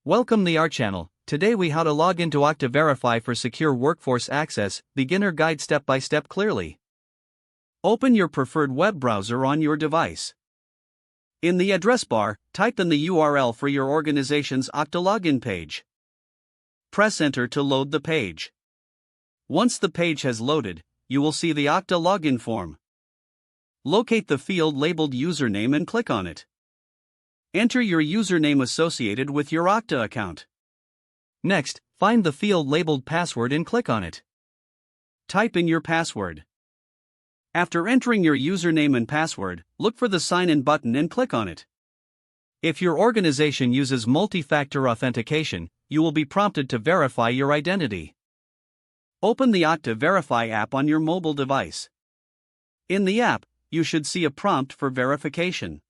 Welcome to our channel. Today we how to log into Okta Verify for secure workforce access, beginner guide step by step clearly. Open your preferred web browser on your device. In the address bar, type in the URL for your organization's Okta login page. Press enter to load the page. Once the page has loaded, you will see the Okta login form. Locate the field labeled username and click on it. Enter your username associated with your Okta account. Next, find the field labeled password and click on it. Type in your password. After entering your username and password, look for the sign in button and click on it. If your organization uses multi-factor authentication, you will be prompted to verify your identity. Open the Okta Verify app on your mobile device. In the app, you should see a prompt for verification.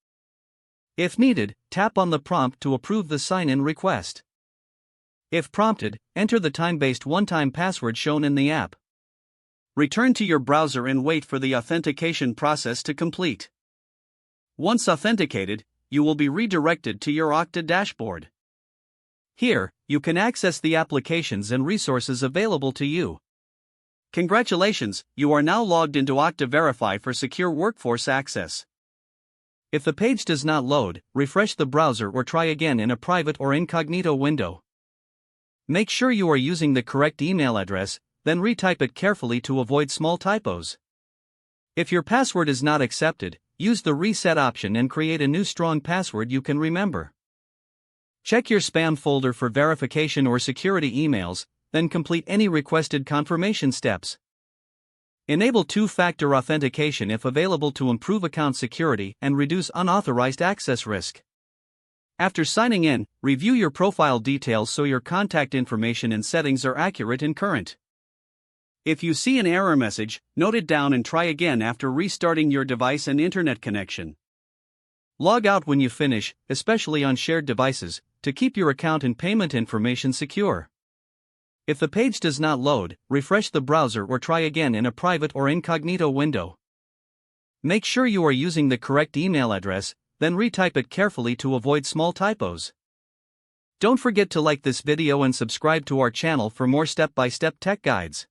If needed, tap on the prompt to approve the sign-in request. If prompted, enter the time-based one-time password shown in the app. Return to your browser and wait for the authentication process to complete. Once authenticated, you will be redirected to your Okta dashboard. Here, you can access the applications and resources available to you. Congratulations, you are now logged into Okta Verify for secure workforce access. If the page does not load, refresh the browser or try again in a private or incognito window. Make sure you are using the correct email address, then retype it carefully to avoid small typos. If your password is not accepted, use the reset option and create a new strong password you can remember. Check your spam folder for verification or security emails, then complete any requested confirmation steps. Enable two-factor authentication if available to improve account security and reduce unauthorized access risk. After signing in, review your profile details so your contact information and settings are accurate and current. If you see an error message, note it down and try again after restarting your device and internet connection. Log out when you finish, especially on shared devices, to keep your account and payment information secure. If the page does not load, refresh the browser or try again in a private or incognito window. Make sure you are using the correct email address, then retype it carefully to avoid small typos. Don't forget to like this video and subscribe to our channel for more step-by-step tech guides.